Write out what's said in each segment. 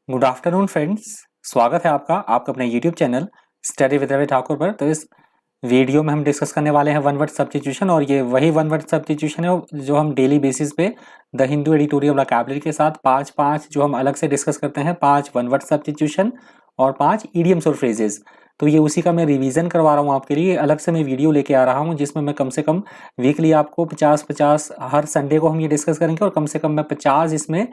Good afternoon friends. स्वागत है आपका अपने YouTube channel study with Ravi Thakur पर। तो इस वीडियो में हम डिस्कस करने वाले हैं वन वर्ड सब्स्टिट्यूशन, और ये वही वन वर्ड सब्स्टिट्यूशन है जो हम डेली बेसिस पे द हिंदू एडिटोरियल वोकैबुलरी के साथ पांच पांच जो हम अलग से डिस्कस करते हैं, 5 वन वर्ड सब्स्टिट्यूशन और 5 इडियम्स और फ्रेजेस। तो ये उसी का मैं रिवीजन करवा रहा हूँ आपके लिए। अलग से मैं वीडियो लेके आ रहा हूँ जिसमें मैं कम से कम वीकली आपको 50-50 हर संडे को हम ये डिस्कस करेंगे, और कम से कम मैं 50 इसमें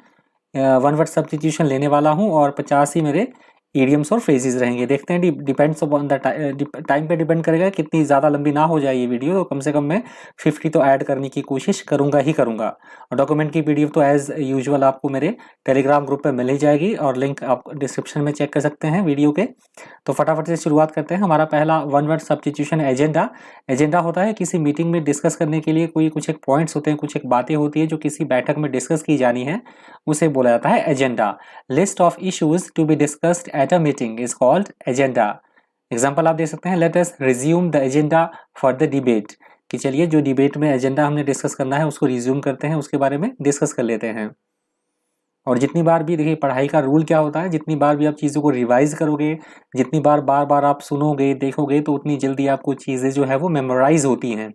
वन वर्ड सब्स्टिट्यूशन लेने वाला हूं और 50 ही मेरे इडियम्स और फ्रेजेस रहेंगे। देखते हैं, डिपेंड्स अपॉन द टाइम पे डिपेंड करेगा कितनी ज़्यादा लंबी ना हो जाए ये वीडियो। तो कम से कम मैं 50 तो ऐड करने की कोशिश करूंगा ही करूंगा। और डॉक्यूमेंट की पीडीएफ तो एज यूजुअल आपको मेरे टेलीग्राम ग्रुप पे मिल ही जाएगी, और लिंक आप डिस्क्रिप्शन में चेक कर सकते हैं वीडियो के। तो फटाफट से शुरुआत करते हैं। हमारा पहला one word substitution agenda. Agenda होता है किसी मीटिंग में डिस्कस करने के लिए कोई कुछ एक पॉइंट्स होते हैं, कुछ एक बातें होती है जो किसी बैठक में डिस्कस की जानी है, उसे बोला जाता है agenda. List of issues to be discussed at a meeting is called agenda. Example आप दे सकते हैं, let us resume the agenda for the debate. कि चलिए जो डिबेट में एजेंडा हमने डिस्कस करना है उसको रिज्यूम करते हैं, उसके बारे में डिस्कस कर लेते हैं। और जितनी बार भी देखिए, पढ़ाई का रूल क्या होता है, जितनी बार भी आप चीज़ों को रिवाइज करोगे, जितनी बार बार बार आप सुनोगे देखोगे, तो उतनी जल्दी आपको चीज़ें जो है वो मेमोराइज होती हैं।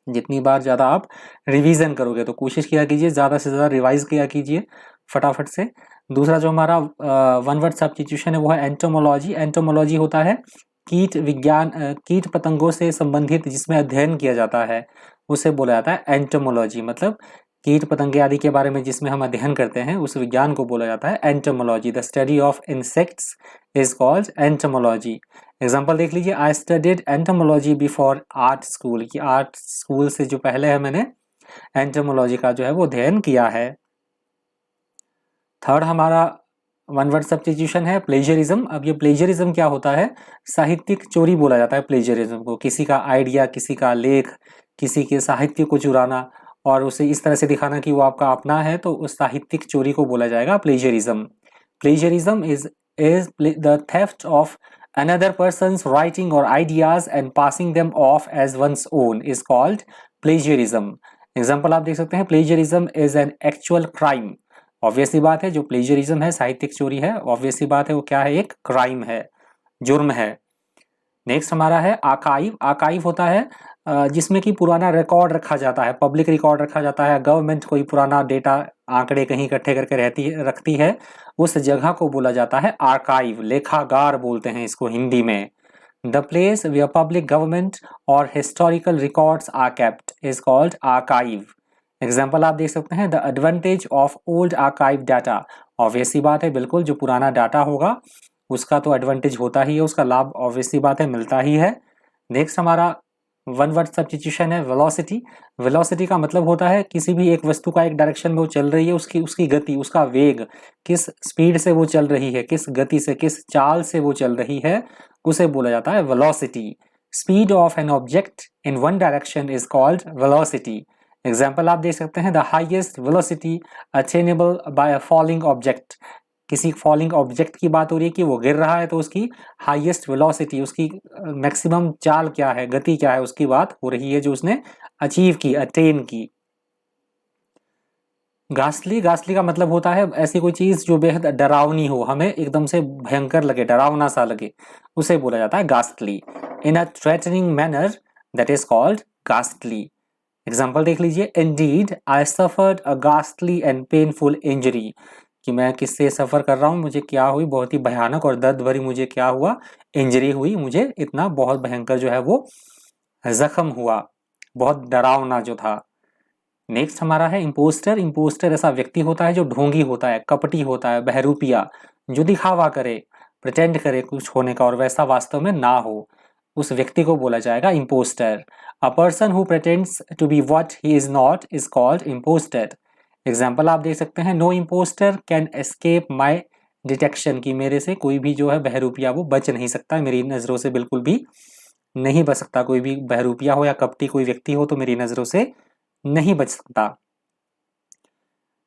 जितनी बार ज़्यादा आप रिवीजन करोगे, तो कोशिश किया कीजिए ज़्यादा से ज़्यादा रिवाइज किया कीजिए फटाफट से। दूसरा जो हमारा वन वर्ड सब्स्टिट्यूशन है वो है एंटोमोलॉजी। एंटोमोलॉजी होता है कीट विज्ञान, कीट पतंगों से संबंधित जिसमें अध्ययन किया जाता है, उसे बोला जाता है एंटोमोलॉजी। मतलब कीट पतंगे आदि के बारे में जिसमें हम अध्ययन करते हैं, उस विज्ञान को बोला जाता है entomology. The study of insects is called entomology. Example देख लीजिए, I studied entomology before art school. की आर्ट स्कूल से जो पहले है मैंने एंटोमोलॉजी का जो है वो अध्ययन किया है। थर्ड हमारा वन वर्ड सब्स्टिट्यूशन है प्लेजरिज्म। अब ये प्लेजरिज्म क्या होता है, साहित्यिक चोरी बोला जाता है प्लेजरिज्म को। किसी का आइडिया, किसी का लेख, किसी के साहित्य को चुराना और उसे इस तरह से दिखाना कि वो आपका अपना है, तो उस साहित्यिक चोरी को बोला जाएगा plagiarism. Plagiarism is the theft of another person's writing or ideas and passing them off as one's own is called plagiarism. Example आप देख सकते हैं, plagiarism is an actual crime। Obvious सी बात है, जो प्लेजरिज्म है, साहित्यिक चोरी है, ऑब्वियस सी बात है वो क्या है, एक क्राइम है, जुर्म है। नेक्स्ट हमारा है आर्काइव। आर्काइव होता है जिसमें कि पुराना रिकॉर्ड रखा जाता है, पब्लिक रिकॉर्ड रखा जाता है। गवर्नमेंट कोई पुराना डेटा, आंकड़े कहीं इकट्ठे करके रखती है, उस जगह को बोला जाता है आर्काइव। लेखागार बोलते हैं इसको हिंदी में। The place where public government or historical records are kept is called archive. Example आप देख सकते हैं, the advantage of old archive data. Obvious सी बात है, बिल्कुल जो पुराना डाटा होगा उसका तो एडवांटेज होता ही है, उसका लाभ ऑब्वियस सी बात है मिलता ही है। नेक्स्ट हमारा वन वर्ड सब्स्टिट्यूशन है वेलोसिटी। वेलोसिटी का मतलब होता है किसी भी एक वस्तु का एक डायरेक्शन में वो चल रही है, उसकी उसकी गति, उसका वेग, किस स्पीड से वो चल रही है, किस गति से, किस चाल से वो चल रही है, उसे बोला जाता है velocity. Speed of an object in one direction is called velocity. Example आप देख सकते हैं, the highest velocity attainable by a falling object. किसी फॉलिंग ऑब्जेक्ट की बात हो रही है कि वो गिर रहा है, तो उसकी हाईएस्ट वेलोसिटी, उसकी मैक्सिमम चाल क्या है, गति क्या है, उसकी बात हो रही है जो उसने अचीव की, अटेन की। घासली, घासली का मतलब होता है ऐसी कोई चीज जो बेहद डरावनी हो, हमें एकदम से भयंकर लगे, डरावना सा लगे, उसे बोला जाता है घासली। इन अ threatening manner that is called घासली। Example देख लीजिए, Indeed I suffered a घासली and painful injury. कि मैं किससे सफ़र कर रहा हूँ, मुझे क्या हुई, बहुत ही भयानक और दर्द भरी मुझे क्या हुआ, इंजरी हुई, मुझे इतना बहुत भयंकर जो है वो जख्म हुआ, बहुत डरावना जो था। नेक्स्ट हमारा है इम्पोस्टर। इम्पोस्टर ऐसा व्यक्ति होता है जो ढोंगी होता है, कपटी होता है, बहरूपिया, जो दिखावा करे, प्रिटेंड करे कुछ होने का और वैसा वास्तव में ना हो, उस व्यक्ति को बोला जाएगा impostor. A person who pretends to be what he is not is called impostor. Example आप देख सकते हैं, no impostor can escape my detection. की मेरे से कोई भी जो है बहरूपिया वो बच नहीं सकता, मेरी नज़रों से बिल्कुल भी नहीं बच सकता। कोई भी बहरूपिया हो या कपटी कोई व्यक्ति हो तो मेरी नज़रों से नहीं बच सकता।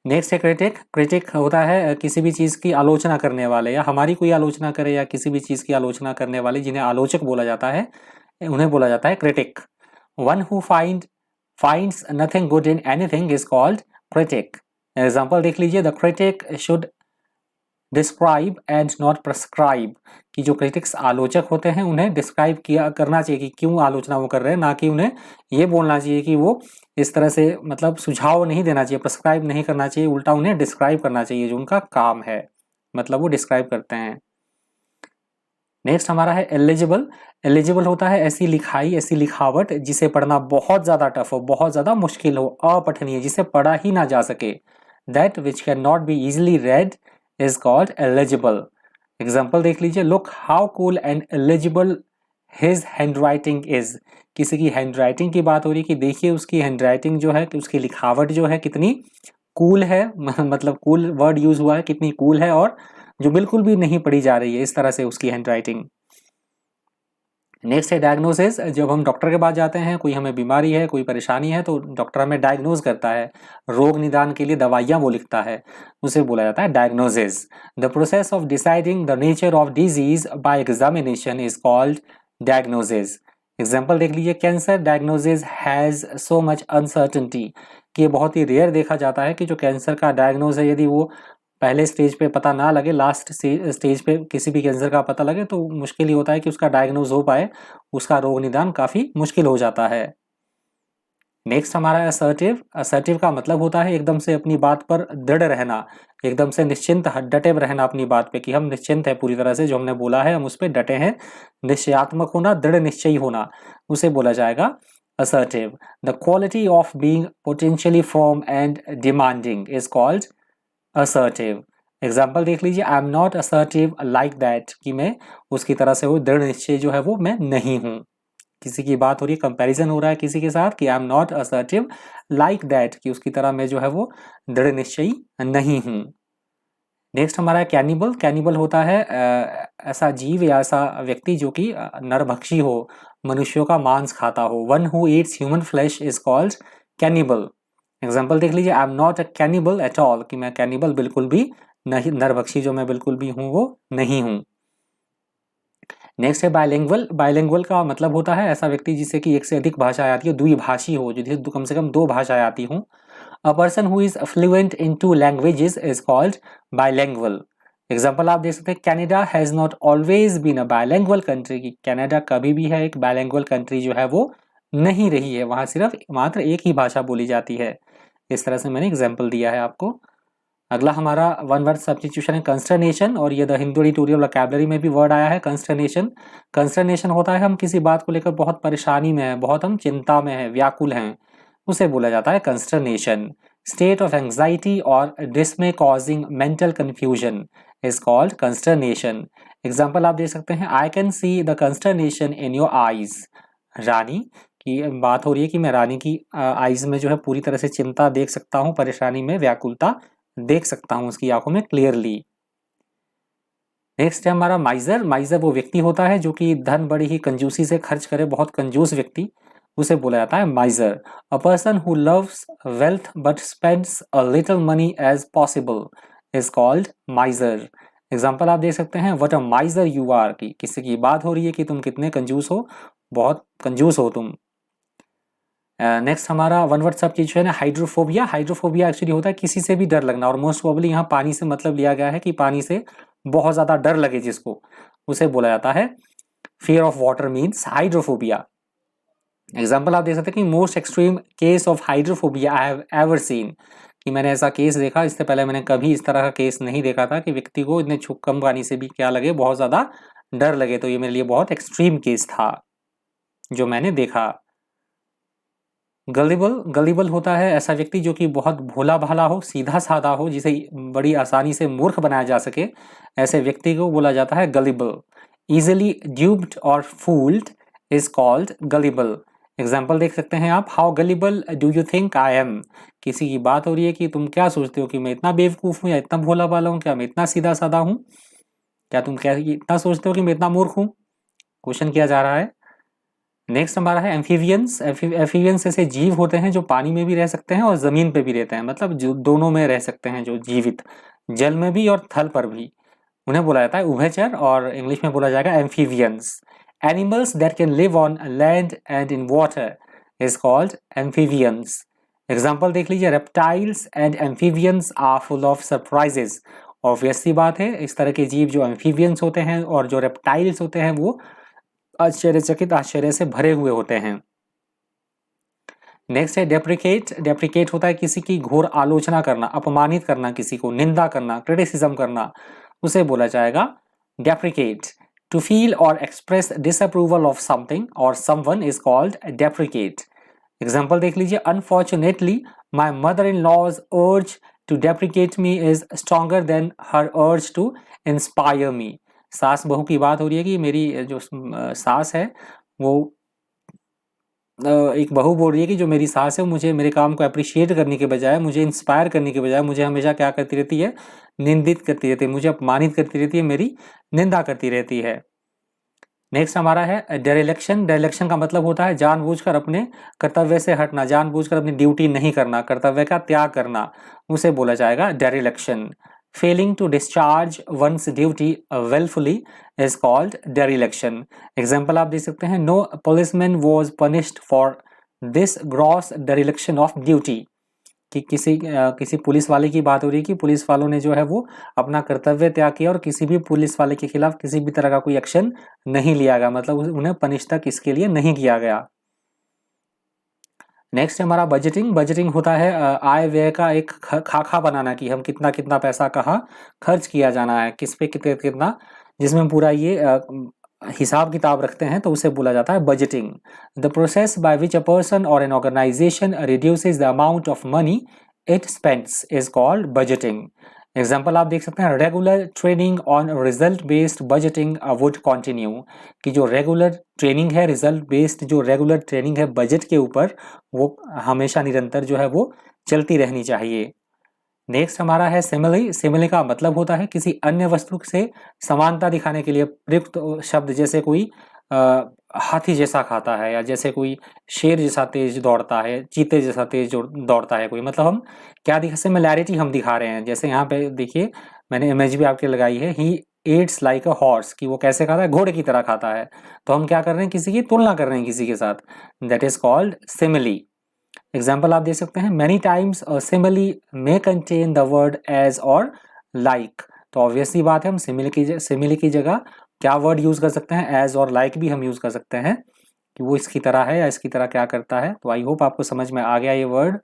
नेक्स्ट है क्रिटिक। क्रिटिक होता है किसी भी चीज़ की आलोचना करने वाले, या हमारी कोई आलोचना करे या किसी भी चीज़ की आलोचना करने वाले, जिन्हें आलोचक बोला जाता है, उन्हें बोला जाता है critic. One who finds nothing good in anything is called critic. Example देख लीजिए, the critic should describe and not prescribe, कि जो क्रिटिक्स आलोचक होते हैं उन्हें डिस्क्राइब किया करना चाहिए कि क्यों आलोचना वो कर रहे हैं, ना कि उन्हें ये बोलना चाहिए कि वो इस तरह से, मतलब सुझाव नहीं देना चाहिए, प्रेस्क्राइब नहीं करना चाहिए, उल्टा उन्हें डिस्क्राइब करना चाहिए जो उनका काम है, मतलब वो डिस्क्राइब करते हैं। नेक्स्ट हमारा है एलिजिबल। एलिजिबल होता है ऐसी लिखाई, ऐसी लिखावट जिसे पढ़ना बहुत ज्यादा टफ हो, बहुत ज्यादा मुश्किल हो, अपठनीय, जिसे पढ़ा ही ना जा सके। That which can not be easily red is called eligible. Example देख लीजिए, look how cool and eligible his hand writing is. किसी की हैंड राइटिंग की बात हो रही है कि देखिए उसकी हैंड राइटिंग जो है, कि उसकी लिखावट जो है कितनी कूल है, मतलब कूल वर्ड यूज हुआ है, कितनी कूल है, और जो बिल्कुल भी नहीं पढ़ी जा रही है, इस तरह से उसकी हैंड राइटिंग। नेक्स्ट है डायग्नोसिस। जब हम डॉक्टर के पास जाते हैं, कोई हमें बीमारी है, कोई परेशानी है, तो डॉक्टर हमें डायग्नोज करता है, रोग निदान के लिए दवाइयां वो लिखता है, उसे बोला जाता है diagnosis. The process of deciding the nature of disease bye examination is called diagnosis. Example देख लीजिए, cancer diagnosis has so much uncertainty, कि ये बहुत ही रेयर देखा जाता है कि जो कैंसर का डायग्नोज है, यदि वो पहले स्टेज पे पता ना लगे, लास्ट स्टेज पे किसी भी कैंसर का पता लगे, तो मुश्किल ही होता है कि उसका डायग्नोज हो पाए, उसका रोग निदान काफी मुश्किल हो जाता है। नेक्स्ट हमारा असर्टिव। असर्टिव का मतलब होता है एकदम से अपनी बात पर दृढ़ रहना, एकदम से निश्चिंत डटे रहना अपनी बात पे, कि हम निश्चिंत है पूरी तरह से, जो हमने बोला है हम उस पर डटे हैं। निश्चयात्मक होना, दृढ़ निश्चयी होना, उसे बोला जाएगा assertive. The quality of being potentially firm and demanding is called assertive. Example देख लीजिए, I am not assertive like that, कि मैं उसकी तरह से वो दृढ़ निश्चय जो है वो मैं नहीं हूं। किसी की बात हो रही है, कंपैरिजन हो रहा है किसी के साथ, कि I am not assertive like that, कि उसकी तरह मैं जो है वो दृढ़ निश्चयी नहीं हूं। नेक्स्ट हमारा है कैनिबल। कैनिबल होता है ऐसा जीव या ऐसा व्यक्ति जो कि नरभक्षी हो, मनुष्यों का मांस खाता हो। One who Yeats human flesh is called cannibal. Example देख लीजिए, I am not a cannibal at all, कि मैं कैनिबल बिल्कुल भी नहीं, नरभक्षी जो मैं बिल्कुल भी हूं वो नहीं हूं। नेक्स्ट है बायलिंगुअल। बायलिंगुअल का मतलब होता है ऐसा व्यक्ति जिसे कि एक से अधिक भाषाएं आती है, द्विभाषी हो, जिसे कम से कम 2 भाषाएं आती हों। A person who is fluent in 2 languages is called bilingual. Example आप देख सकते हैं, Canada has not always been a bilingual country, की कैनेडा कभी भी है एक बायलिंगुअल कंट्री जो है वो नहीं रही है, वहां सिर्फ मात्र एक ही भाषा बोली जाती है। इस तरह से मैंने एग्जाम्पल दिया है आपको। अगला हमारा वन वर्ड सब्स्टिट्यूशन है कंस्टर्नेशन, और ये द हिंदू एडिटोरियल वोकैबुलरी में भी वर्ड आया है कंस्टर्नेशन। कंस्टर्नेशन होता है हम किसी बात को लेकर बहुत परेशानी में है, बहुत हम चिंता में है, व्याकुल हैं, उसे बोला जाता है कंस्टर्नेशन। State of anxiety or dismay causing mental confusion is called consternation. Example आप देख सकते हैं, I can see the consternation in your eyes. रानी की बात हो रही है कि मैं रानी की आईज में जो है पूरी तरह से चिंता देख सकता हूँ, परेशानी में व्याकुलता देख सकता हूँ उसकी आंखों में क्लियरली। नेक्स्ट है हमारा माइजर। माइजर वो व्यक्ति होता है जो कि धन बड़ी ही कंजूसी से खर्च करे, बहुत कंजूस व्यक्ति, उसे बोला जाता है miser. A person who loves wealth but spends a little money as possible is called miser. Example आप देख सकते हैं, what a miser you are, की किसी की बात हो रही है कि तुम कितने कंजूस हो, बहुत कंजूस हो तुम। नेक्स्ट हमारा वन वर्ड सब्स्टिट्यूशन है हाइड्रोफोबिया। हाइड्रोफोबिया एक्चुअली होता है किसी से भी डर लगना, और मोस्ट प्रोबेबली यहाँ पानी से मतलब लिया गया है कि पानी से बहुत ज्यादा डर लगे जिसको, उसे बोला जाता है fear of water, means hydrophobia. Example आप देख सकते हैं कि most extreme case of hydrophobia I have ever seen, कि मैंने ऐसा केस देखा, इससे पहले मैंने कभी इस तरह का केस नहीं देखा था कि व्यक्ति को इतने कम पानी से भी क्या लगे, बहुत ज्यादा डर लगे। तो ये मेरे लिए बहुत एक्सट्रीम केस था जो मैंने देखा। गलिबल। गलिबल होता है ऐसा व्यक्ति जो कि बहुत भोला भाला हो, सीधा साधा हो, जिसे बड़ी आसानी से मूर्ख बनाया जा सके, ऐसे व्यक्ति को बोला जाता है गलिबल। इजिली ड्यूब्ड और fooled is called gullible. Example देख सकते हैं आप, how gullible do you think I am, किसी की बात हो रही है कि तुम क्या सोचते हो कि मैं इतना बेवकूफ हूँ या इतना भोला भाला हूँ, क्या मैं इतना सीधा साधा हूँ, क्या तुम क्या इतना सोचते हो कि मैं इतना मूर्ख हूँ, क्वेश्चन किया जा रहा है। नेक्स्ट हमारा है एम्फीबियंस। एम्फीबियंस ऐसे जीव होते हैं जो पानी में भी रह सकते हैं और जमीन पे भी रहते हैं, मतलब जो दोनों में रह सकते हैं, जो जीवित, जल में भी और थल पर भी, उन्हें बोला जाता है उभयचर, और इंग्लिश में बोला जाएगा amphibians. Animals that can live on land and in water is called amphibians. Example देख लीजिए, reptiles and amphibians are full of surprises. Obvious सी बात है, इस तरह के जीव जो एम्फीबियंस होते हैं और जो रेप्टाइल्स होते हैं वो आश्चर्यचकित आश्चर्य से भरे हुए होते हैं। नेक्स्ट है डेप्रिकेट। डेप्रिकेट होता है किसी की घोर आलोचना करना, अपमानित करना, किसी को निंदा करना, क्रिटिसिज्म करना, उसे बोला जाएगा डेप्रिकेट। टू फील और एक्सप्रेस डिसअप्रूवल ऑफ समथिंग और someone is called deprecate. Example देख लीजिए, unfortunately my mother in law's urge to deprecate me is stronger than her urge to inspire me. सास बहू की बात हो रही है कि मेरी जो सास है वो एक बहू बोल रही है कि जो मेरी सास है मुझे मेरे काम को अप्रिशिएट करने के बजाय, मुझे इंस्पायर करने के बजाय मुझे हमेशा क्या करती रहती है, निंदित करती रहती है, मुझे अपमानित करती रहती है, मेरी निंदा करती रहती है। नेक्स्ट हमारा है डेरिलेक्शन। डेरिलेक्शन का मतलब होता है जानबूझकर अपने कर्तव्य से हटना, जानबूझकर अपनी ड्यूटी नहीं करना, कर्तव्य का त्याग करना, उसे बोला जाएगा dereliction. Failing to discharge one's duty willfully is called dereliction। Example आप देख सकते हैं, no policeman was punished for this gross dereliction of duty. कि किसी पुलिस वाले की बात हो रही है कि पुलिस वालों ने जो है वो अपना कर्तव्य त्याग किया और किसी भी पुलिस वाले के खिलाफ किसी भी तरह का कोई एक्शन नहीं लिया गया, मतलब उन्हें पनिश तक इसके लिए नहीं किया गया। नेक्स्ट हमारा बजटिंग। बजटिंग होता है आय व्यय का एक खाका बनाना, कि हम कितना कितना पैसा कहाँ खर्च किया जाना है, किस पे कितना कितना, जिसमें पूरा ये हिसाब किताब रखते हैं, तो उसे बोला जाता है budgeting. The process by which a person or an organization reduces the amount of money it spends is called budgeting. Example आप देख सकते हैं, regular training on result based budgeting would continue. कि जो रेगुलर ट्रेनिंग है, result based जो regular training है budget के ऊपर, वो हमेशा निरंतर जो है वो चलती रहनी चाहिए। नेक्स्ट हमारा है सिमिली। सिमिली का मतलब होता है किसी अन्य वस्तु से समानता दिखाने के लिए प्रयुक्त शब्द, जैसे कोई हाथी जैसा खाता है, या जैसे कोई शेर जैसा तेज दौड़ता है, चीते जैसा तेज दौड़ता है कोई, मतलब हम क्या दिखा, सिमिलैरिटी हम दिखा रहे हैं। जैसे यहाँ पे देखिए मैंने इमेज भी आपके लगाई है, ही एट्स लाइक अ हॉर्स, कि वो कैसे खाता है, घोड़े की तरह खाता है। तो हम क्या कर रहे हैं, किसी की तुलना कर रहे हैं किसी के साथ, that is called simile. Example आप दे सकते हैं, many times simile may contain the word as और लाइक। तो ऑब्वियसली बात है, हम सिमिली की जगह क्या वर्ड यूज कर सकते हैं, एज और लाइक भी हम यूज कर सकते हैं, कि वो इसकी तरह है या इसकी तरह क्या करता है। तो आई होप आपको समझ में आ गया ये वर्ड।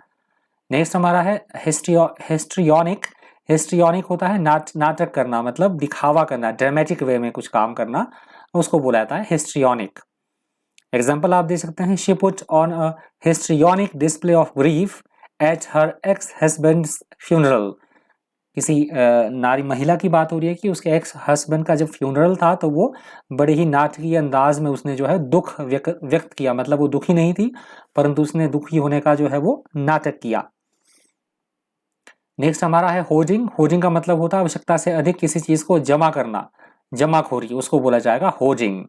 नेक्स्ट हमारा है हिस्ट्रियोनिक। हिस्ट्रियोनिक होता है नाटक करना, मतलब दिखावा करना, ड्रामेटिक वे में कुछ काम करना, उसको बोला जाता है हिस्ट्रियोनिक। एग्जाम्पल आप दे सकते हैं, she put on a histrionic display of grief at her ex husband's funeral. किसी नारी महिला की बात हो रही है कि उसके एक्स हस्बैंड का जब फ्यूनरल था तो वो बड़े ही नाटकीय अंदाज में उसने जो है दुख व्यक्त किया, मतलब वो दुखी नहीं थी परंतु उसने दुखी होने का जो है वो नाटक किया। नेक्स्ट हमारा है होर्डिंग। होर्डिंग का मतलब होता है आवश्यकता से अधिक किसी चीज को जमा करना, जमाखोरी, उसको बोला जाएगा hoarding.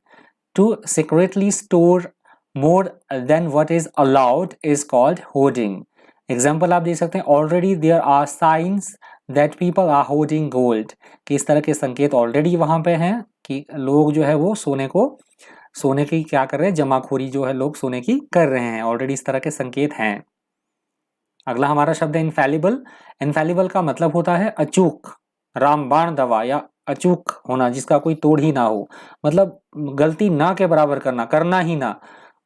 To secretly store more than what is allowed is called hoarding. Example आप दे सकते हैं, already there are signs that people are hoarding gold. कि इस तरह के संकेत ऑलरेडी वहां पे हैं कि लोग जो है वो सोने की क्या कर रहे हैं, जमाखोरी जो है लोग सोने की कर रहे हैं, ऑलरेडी इस तरह के संकेत हैं। अगला हमारा शब्द है इनफैलिबल। इनफैलिबल का मतलब होता है अचूक, रामबाण दवा, या अचूक होना जिसका कोई तोड़ ही ना हो, मतलब गलती ना के बराबर करना, करना ही ना,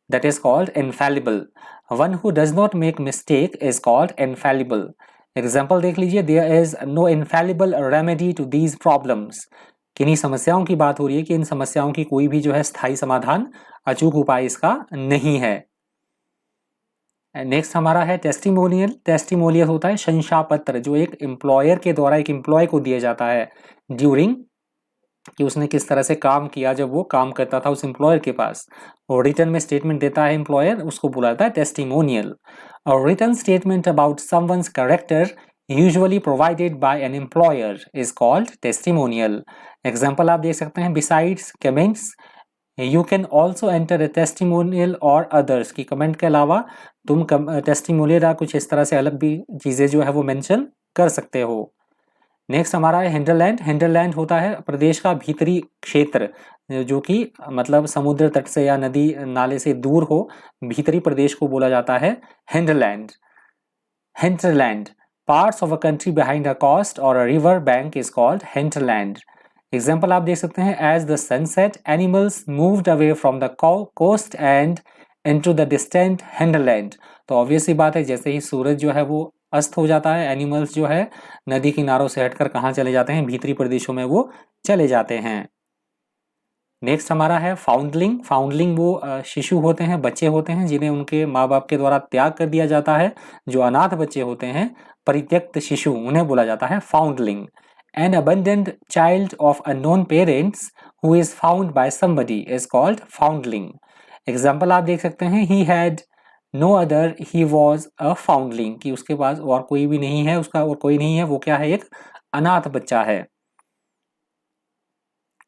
that is called infallible. One who does not make mistake is called infallible. Example देख लीजिए, there is no infallible remedy to these problems. किन्हीं समस्याओं की बात हो रही है कि इन समस्याओं की कोई भी जो है स्थायी समाधान, अचूक उपाय इसका नहीं है। नेक्स्ट हमारा है टेस्टिमोनियल। टेस्टिमोनियल होता है शंसापत्र, जो एक एम्प्लॉयर के द्वारा एक एम्प्लॉय को दिया जाता है ड्यूरिंग, कि उसने किस तरह से काम किया जब वो काम करता था उस एम्प्लॉयर के पास, और रिटर्न में स्टेटमेंट देता है एम्प्लॉयर, उसको बोला जाता है टेस्टिमोनियल। और return statement about someone's character usually provided by an employer is called testimonial. Example आप देख सकते हैं, besides comments you can also enter a testimonial और अदर्स। की कमेंट के अलावा तुम टेस्टिमोनियल या कुछ इस तरह से अलग भी चीजें जो है वो मेंशन कर सकते हो। नेक्स्ट हमारा है हिंडरलैंड। हिंडरलैंड होता है प्रदेश का भीतरी क्षेत्र, जो कि मतलब समुद्र तट से या नदी नाले से दूर हो, भीतरी प्रदेश को बोला जाता है hinterland. Hinterland parts of a country behind a coast or a river bank is called hinterland. Example आप देख सकते हैं, as the sunset animals moved away from the coast and into the distant hinterland. तो obvious सी बात है, जैसे ही सूरज जो है वो अस्त हो जाता है, एनिमल्स जो है नदी किनारों से हटकर कहाँ चले जाते हैं, भीतरी प्रदेशों में वो चले जाते हैं। नेक्स्ट हमारा है फाउंडलिंग। फाउंडलिंग वो शिशु होते हैं, बच्चे होते हैं जिन्हें उनके माँ बाप के द्वारा त्याग कर दिया जाता है। जो अनाथ बच्चे होते हैं, परित्यक्त शिशु, उन्हें बोला जाता है foundling. An abandoned child of unknown parents who is found by somebody is called foundling. Example आप देख सकते हैं, he had no other, he was a foundling, कि उसके पास और कोई भी नहीं है, उसका और कोई नहीं है, वो क्या है, एक अनाथ बच्चा है।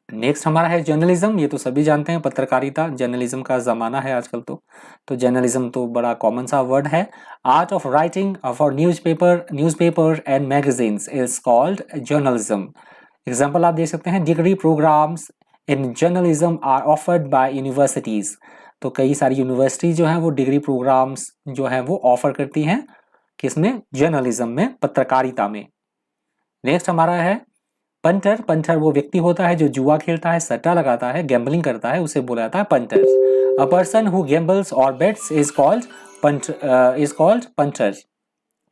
नेक्स्ट हमारा है जर्नलिज्म। ये तो सभी जानते हैं, पत्रकारिता, जर्नलिज्म का जमाना है आजकल। तो जर्नलिज्म तो बड़ा कॉमन सा वर्ड है। Art of writing for newspaper and magazines is called journalism. Example आप देख सकते हैं, degree programs in journalism are offered by universities. तो कई सारी यूनिवर्सिटी जो हैं वो डिग्री प्रोग्राम्स जो हैं वो ऑफर करती हैं, किसमें, जर्नलिज्म में, पत्रकारिता में। नेक्स्ट हमारा है पंटर। पंटर वो व्यक्ति होता है जो जुआ खेलता है, सट्टा लगाता है, गैम्बलिंग करता है, उसे बोला जाता है punter. A person who gambles और बेट्स इज कॉल्ड पंटर।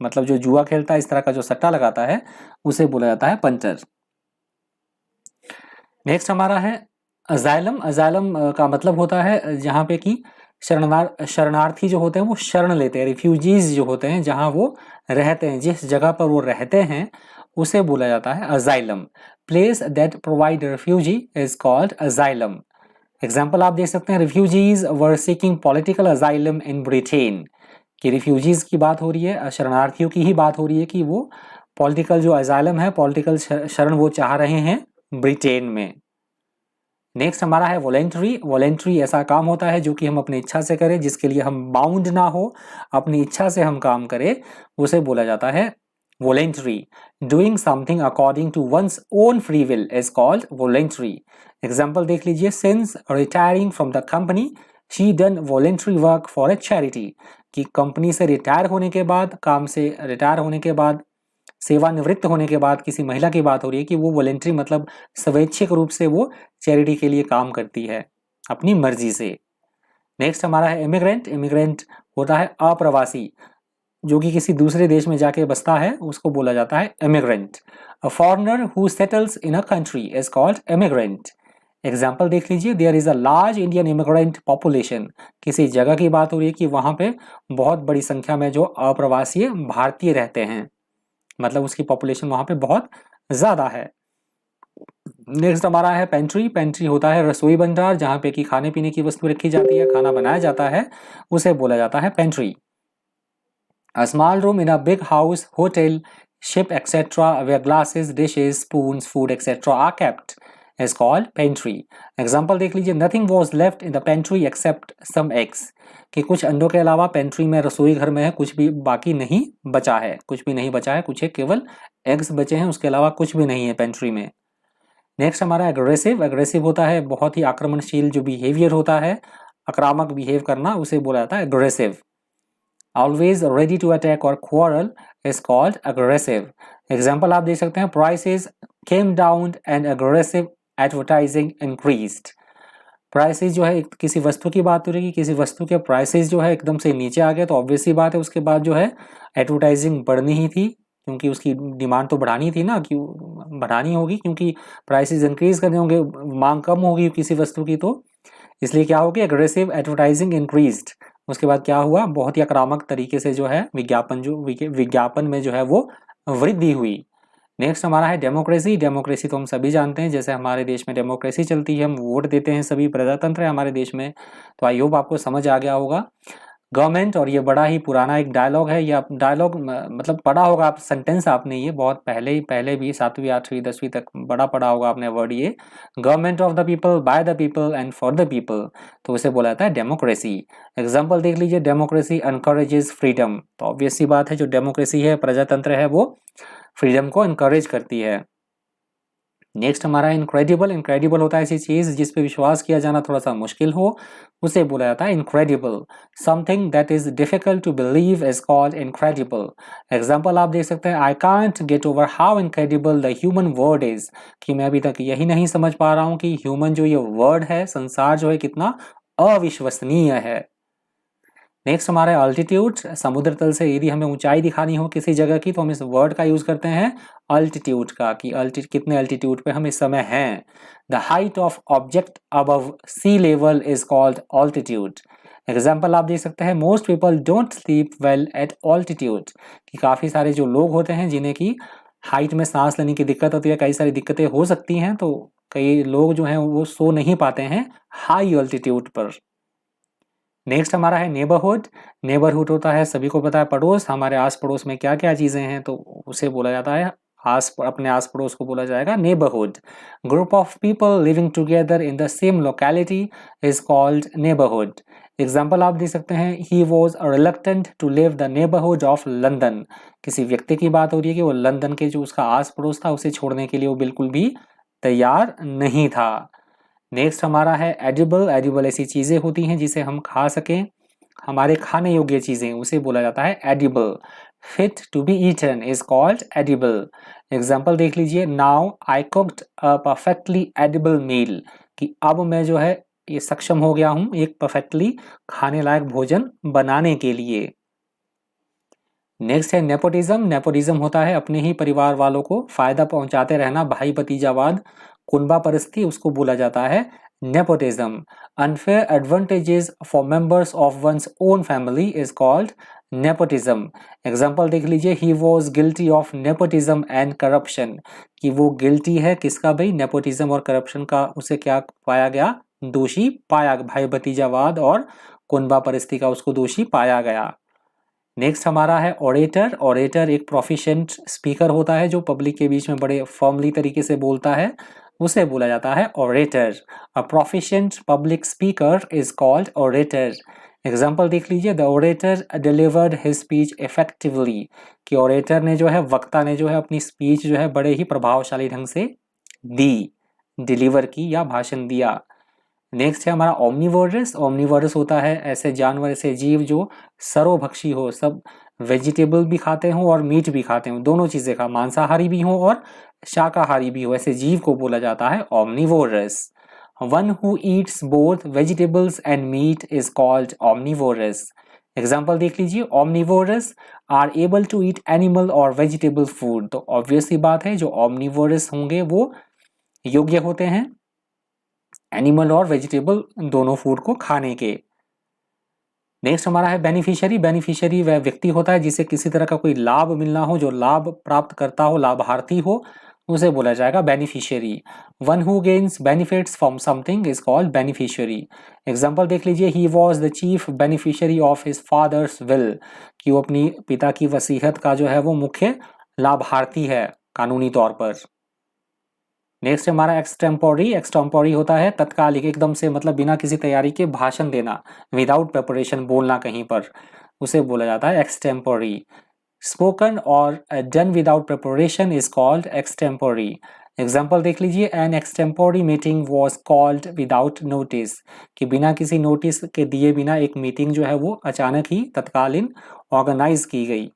मतलब जो जुआ खेलता है, इस तरह का जो सट्टा लगाता है, उसे बोला जाता है पंटर। नेक्स्ट हमारा है अजाइलम। अजाइलम का मतलब होता है जहाँ पे कि शरणार्थी जो होते हैं वो शरण लेते हैं, रिफ्यूजीज जो होते हैं जहाँ वो रहते हैं, जिस जगह पर वो रहते हैं, उसे बोला जाता है asylum. Place that provide refugee is called asylum. Example आप देख सकते हैं, refugees were seeking political asylum in Britain. कि रिफ्यूजीज की बात हो रही है, शरणार्थियों की ही बात हो रही है कि वो पॉलिटिकल जो अजाइलम है, पॉलिटिकल शरण वो चाह रहे हैं ब्रिटेन में। नेक्स्ट हमारा है वॉलेंट्री। वॉलेंट्री ऐसा काम होता है जो कि हम अपनी इच्छा से करें, जिसके लिए हम बाउंड ना हो, अपनी इच्छा से हम काम करें, उसे बोला जाता है voluntary. Doing something according to one's own free will is called voluntary. Example देख लीजिए, since retiring from the company she done voluntary work for a charity. कि कंपनी से रिटायर होने के बाद, काम से रिटायर होने के बाद, सेवानिवृत्त होने के बाद किसी महिला की बात हो रही है कि वो वॉलेंट्री मतलब स्वैच्छिक रूप से वो चैरिटी के लिए काम करती है अपनी मर्जी से। नेक्स्ट हमारा है इमिग्रेंट। इमिग्रेंट होता है अप्रवासी, जो कि किसी दूसरे देश में जाके बसता है, उसको बोला जाता है immigrant. A foreigner who settles in a country is called immigrant. Example देख लीजिए, there is a large Indian immigrant population. किसी जगह की बात हो रही है कि वहां पे बहुत बड़ी संख्या में जो अप्रवासी भारतीय रहते हैं, मतलब उसकी पॉपुलेशन वहां पे बहुत ज्यादा है। नेक्स्ट हमारा है पेंट्री। पेंट्री होता है रसोई भंडार, जहां पे कि खाने पीने की वस्तु रखी जाती है, खाना बनाया जाता है, उसे बोला जाता है pantry. A small room in a big house, hotel, ship etcetera, where glasses, dishes, spoons, food etcetera are kept is called pantry. Example देख लीजिए, nothing was left in the pantry except some eggs. कि कुछ अंडों के अलावा pantry में, रसोई घर में है, कुछ भी बाकी नहीं बचा है, कुछ भी नहीं बचा है, कुछ है केवल एग्स बचे हैं, उसके अलावा कुछ भी नहीं है पेंट्री में। नेक्स्ट हमारा एग्रेसिव। एग्रेसिव होता है बहुत ही आक्रमणशील जो बिहेवियर होता है, आक्रामक बिहेव करना, उसे बोला जाता है aggressive. Always ready to attack or quarrel is called aggressive. Example आप देख सकते हैं, prices came down and aggressive advertising increased. Prices जो है, किसी वस्तु की बात हो रही है, किसी वस्तु के प्राइसेस जो है एकदम से नीचे आ गए, तो ऑब्वियस सी बात है उसके बाद जो है एडवर्टाइजिंग बढ़नी ही थी, क्योंकि उसकी डिमांड तो बढ़ानी थी ना, क्यों बढ़ानी होगी, क्योंकि प्राइसेस इंक्रीज करने होंगे, मांग कम होगी किसी वस्तु की, तो इसलिए क्या होगी, एग्रेसिव एडवर्टाइजिंग इंक्रीज्ड। उसके बाद क्या हुआ, बहुत ही आक्रामक तरीके से जो है विज्ञापन में जो है वो वृद्धि हुई। नेक्स्ट हमारा है डेमोक्रेसी। डेमोक्रेसी तो हम सभी जानते हैं, जैसे हमारे देश में डेमोक्रेसी चलती है, हम वोट देते हैं, सभी प्रजातंत्र है हमारे देश में। तो आई होप आपको समझ आ गया होगा गवर्नमेंट। और ये बड़ा ही पुराना एक डायलॉग है, या डायलॉग मतलब पढ़ा होगा आप, सेंटेंस आपने ये बहुत पहले भी 7वीं 8वीं 10वीं तक बड़ा पढ़ा होगा आपने वर्ड, ये government of the people, by the people and for the people, तो उसे बोला जाता है डेमोक्रेसी। एग्जाम्पल देख लीजिए, डेमोक्रेसी एनकरेजेस फ्रीडम। तो ऑब्वियस सी बात है, जो डेमोक्रेसी है, प्रजातंत्र है, वो फ्रीडम को एनकरेज करती है। नेक्स्ट हमारा इनक्रेडिबल। इनक्रेडिबल होता है ऐसी चीज जिस पे विश्वास किया जाना थोड़ा सा मुश्किल हो, उसे बोला जाता है incredible. Something that is difficult to believe is called incredible. Example आप देख सकते हैं, I can't get over how incredible the human world is, कि मैं अभी तक यही नहीं समझ पा रहा हूं कि ह्यूमन जो ये वर्ड है, संसार जो है, कितना अविश्वसनीय है। नेक्स्ट हमारा अल्टीट्यूड। समुद्र तल से यदि हमें ऊंचाई दिखानी हो किसी जगह की तो हम इस वर्ड का यूज करते हैं अल्टीट्यूड का, कि कितने अल्टीट्यूड पे हम इस समय हैं। The height of object above sea level is called altitude. Example आप देख सकते हैं, most people don't sleep well at altitude, कि काफी सारे जो लोग होते हैं जिन्हें की हाइट में सांस लेने की दिक्कत होती है, कई सारी दिक्कतें हो सकती हैं, तो कई लोग जो हैं वो सो नहीं पाते हैं हाई ऑल्टीट्यूड पर। नेक्स्ट हमारा है नेबरहुड। नेबरहुड होता है, सभी को पता है, पड़ोस। हमारे आस पड़ोस में क्या क्या चीजें हैं तो उसे बोला जाता है अपने आस पड़ोस को बोला जाएगा neighbourhood. Group of people living together in the same locality is called neighbourhood. Example आप देख सकते हैं, he was reluctant to leave the neighbourhood of London. किसी व्यक्ति की बात हो रही है कि वो लंदन के जो उसका आस पड़ोस था उसे छोड़ने के लिए वो बिल्कुल भी तैयार नहीं था। नेक्स्ट हमारा है एडिबल। एडिबल ऐसी चीजें होती हैं जिसे हम खा सकें, हमारे खाने योग्य चीजें, उसे बोला जाता है edible. Fit to be eaten is called edible. Example देख लीजिए, now I cooked a perfectly edible meal, कि अब मैं जो है ये सक्षम हो गया हूं एक परफेक्टली खाने लायक भोजन बनाने के लिए। नेक्स्ट है नेपोटिज्म। नेपोटिज्म होता है अपने ही परिवार वालों को फायदा पहुंचाते रहना, भाई भतीजावाद, कुनबा परिस्थिति, उसको बोला जाता है nepotism. Unfair advantages for members of one's own family is called nepotism. Example देख लीजिए, he was guilty of nepotism and corruption, कि वो गिल्टी है किसका भाई, नेपोटिज्म और करप्शन का, उसे क्या पाया गया, दोषी पाया, भाई भतीजावाद और कुनबा परिस्थिति का उसको दोषी पाया गया। नेक्स्ट हमारा है ओरेटर। ओरेटर एक प्रोफिशिएंट स्पीकर होता है जो पब्लिक के बीच में बड़े फर्मली तरीके से बोलता है, उसे बोला जाता है orator. A proficient public speaker is called orator. Example देख लीजिए, the orator delivered his speech effectively, कि ओरेटर ने जो है, वक्ता ने जो है अपनी स्पीच जो है बड़े ही प्रभावशाली ढंग से दी, डिलीवर की या भाषण दिया। नेक्स्ट है हमारा ओमनिवोरस। ओमनिवोरस होता है ऐसे जानवर, ऐसे जीव जो सर्वभक्षी हो, सब वेजिटेबल भी खाते हो और मीट भी खाते हो, दोनों चीजें खा, मांसाहारी भी हो और शाकाहारी भी हो, ऐसे जीव को बोला जाता है omnivorous. One who eats both vegetables and meat is called omnivorous. Example देख लीजिए, omnivorous are able to eat animal और वेजिटेबल फूड। तो ऑब्वियस ही बात है, जो ओमनिवोरस होंगे वो योग्य होते हैं एनिमल और वेजिटेबल दोनों फूड को खाने के। नेक्स्ट हमारा है बेनिफिशियरी। बेनिफिशियरी वह व्यक्ति होता है जिसे किसी तरह का कोई लाभ मिलना हो, जो लाभ प्राप्त करता हो, लाभार्थी हो, उसे बोला जाएगा beneficiary. One who gains benefits from something is called beneficiary. Example देख लीजिए, he was the chief beneficiary of his father's will, कि वो अपनी पिता की वसीयत का जो है वो मुख्य लाभार्थी है कानूनी तौर पर। नेक्स्ट हमारा एक्सटेम्पोरी। एक्सटेम्पोरी होता है तत्कालिक, एकदम से, मतलब बिना किसी तैयारी के भाषण देना, विदाउट प्रिपरेशन बोलना कहीं पर, उसे बोला जाता है extempore. Spoken or done without preparation is called extempore. Example देख लीजिए, an extempore meeting was called without notice, कि बिना किसी नोटिस के दिए बिना एक मीटिंग जो है वो अचानक ही तत्कालीन ऑर्गेनाइज की गई।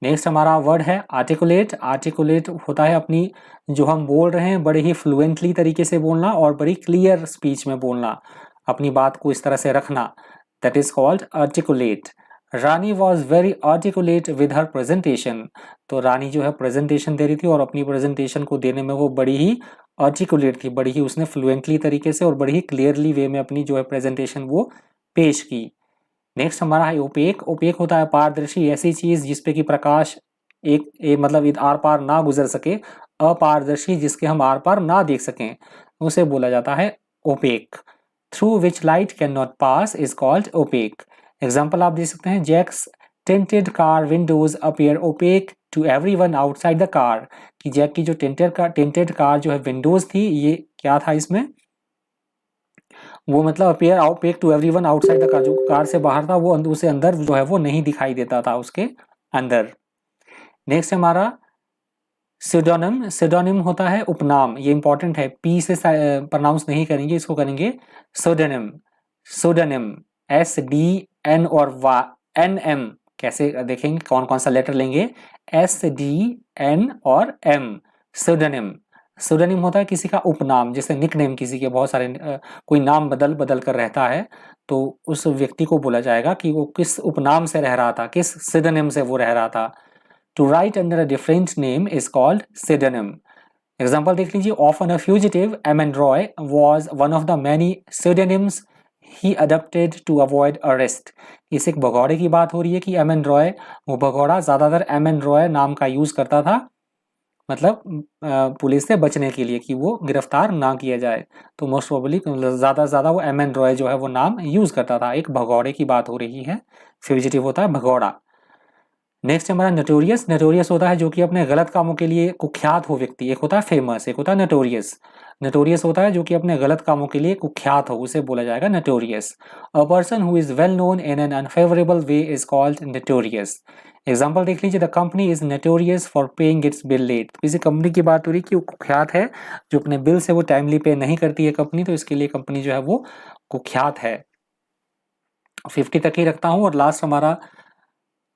नेक्स्ट हमारा वर्ड है आर्टिकुलेट। आर्टिकुलेट होता है अपनी, जो हम बोल रहे हैं बड़े ही फ्लुएंटली तरीके से बोलना और बड़ी क्लियर स्पीच में बोलना, अपनी बात को इस तरह से रखना, that is called articulate. Rani was very articulate with her presentation, तो रानी जो है प्रेजेंटेशन दे रही थी और अपनी प्रेजेंटेशन को देने में वो बड़ी ही आर्टिकुलेट थी, बड़ी ही उसने फ्लुएंटली तरीके से और बड़ी ही क्लियरली वे में अपनी जो है प्रेजेंटेशन वो पेश की। नेक्स्ट हमारा है ओपेक। ओपेक होता है पारदर्शी, ऐसी चीज जिसपे कि प्रकाश मतलब आर पार ना गुजर सके, अपारदर्शी जिसके हम आर पार ना देख सकें, उसे बोला जाता है opaque. Through which light can not pass is called opaque. Example आप देख सकते हैं, Jack's tinted car windows appear opaque to everyone outside the car, कि जैक की जो टिंटेड कार जो है विंडोज थी, ये क्या था इसमें, वो मतलब appear opaque to everyone outside the car, जो कार से बाहर था वो उसे अंदर जो है वो नहीं दिखाई देता था उसके अंदर। नेक्स्ट हमारा सिडोनिम, सिडोनिम होता है उपनाम, ये इंपॉर्टेंट है, पी से प्रोनाउंस नहीं करेंगे, इसको करेंगे सोडेनिम, सोडेनिम, एस डी एन और वा एन एम, कैसे देखेंगे कौन कौन सा लेटर लेंगे, एस डी एन और एम, सोडेनिम। सोडेनिम होता है किसी का उपनाम, जैसे निकनेम, किसी के बहुत सारे कोई नाम बदल बदल कर रहता है, तो उस व्यक्ति को बोला जाएगा कि वो किस उपनाम से रह रहा था, किस सिडोनिम से वो रह रहा था। To write under a different name is called pseudonym. Example देख लीजिए, often a fugitive, Aman Roy was one of the many pseudonyms he adopted to avoid arrest. इस एक भगौड़े की बात हो रही है कि एमन रॉय, वो भगौड़ा ज़्यादातर एमन रॉय नाम का यूज़ करता था, मतलब पुलिस से बचने के लिए कि वो गिरफ्तार ना किया जाए, तो मोस्ट प्रोबेबली ज़्यादा से ज़्यादा वो एमन रॉय जो है वो नाम यूज़ करता था। एक भगौड़े की बात हो रही है, फ्यूजिटिव होता है भगौड़ा। नेक्स्ट हमारा नोटोरियस, नोटोरियस होता है जो कि अपने गलत कामों के लिए कुख्यात हो व्यक्ति, एक होता है फेमस, एक होता है नोटोरियस। नोटोरियस होता है जो कि अपने गलत कामों के लिए कुख्यात हो, उसे बोला जाएगा notorious. A person who is well known in an unfavourable way is called notorious. Example देख लीजिए, the company is notorious for paying its bill late. किसी कंपनी की बात हो रही है कि वो कुख्यात है, जो अपने बिल से वो टाइमली पे नहीं करती है कंपनी, तो इसके लिए कंपनी जो है वो कुख्यात है। 50 तक ही रखता हूँ। और लास्ट हमारा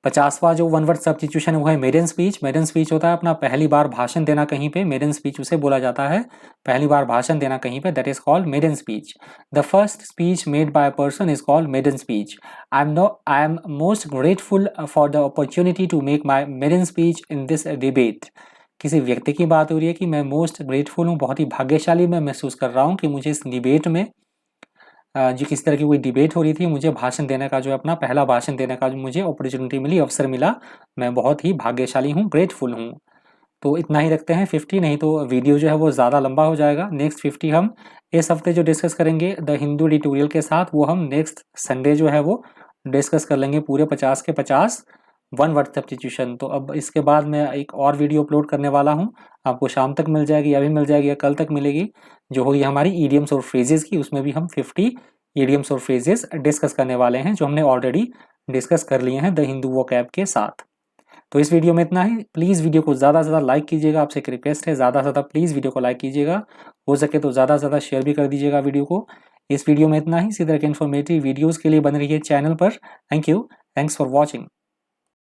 50वां जो वन वर्ड सब्स्टिट्यूशन है वो है मेडन स्पीच। मेडन स्पीच होता है अपना पहली बार भाषण देना कहीं पे, मेडन स्पीच उसे बोला जाता है, पहली बार भाषण देना कहीं पे, that is called maiden speech. The first speech made by a person is called maiden speech. I am most grateful for the opportunity to make my maiden speech in this debate. किसी व्यक्ति की बात हो रही है कि मैं most grateful हूँ, बहुत ही भाग्यशाली मैं महसूस कर रहा हूँ कि मुझे इस डिबेट में, जो किस तरह की कोई डिबेट हो रही थी, मुझे भाषण देने का, जो अपना पहला भाषण देने का जो मुझे अपॉर्चुनिटी मिली, अवसर मिला, मैं बहुत ही भाग्यशाली हूँ, ग्रेटफुल हूँ। तो इतना ही रखते हैं 50, नहीं तो वीडियो जो है वो ज़्यादा लंबा हो जाएगा। नेक्स्ट 50 हम इस हफ्ते जो डिस्कस करेंगे द हिंदू एडिटोरियल के साथ, वो हम नेक्स्ट संडे जो है वो डिस्कस कर लेंगे, पूरे 50 के 50 वन वर्ड सब्स्टिट्यूशन। तो अब इसके बाद मैं एक और वीडियो अपलोड करने वाला हूँ, आपको शाम तक मिल जाएगी, अभी मिल जाएगी या कल तक मिलेगी, जो होगी हमारी ईडियम्स और फ्रेजेस की। उसमें भी हम 50 ईडियम्स और फ्रेजेस डिस्कस करने वाले हैं, जो हमने ऑलरेडी डिस्कस कर लिए हैं द हिंदू वोकैब के साथ। तो इस वीडियो में इतना ही। प्लीज़ वीडियो को ज़्यादा से ज़्यादा लाइक कीजिएगा, आपसे एक रिक्वेस्ट है, ज़्यादा से ज़्यादा प्लीज़ वीडियो को लाइक कीजिएगा, हो सके तो ज़्यादा से ज़्यादा शेयर भी कर दीजिएगा वीडियो को। इस वीडियो में इतना ही। इसी तरह के इन्फॉर्मेटिव वीडियोज़ के लिए बन रही है चैनल पर। Thank you, thanks for watching.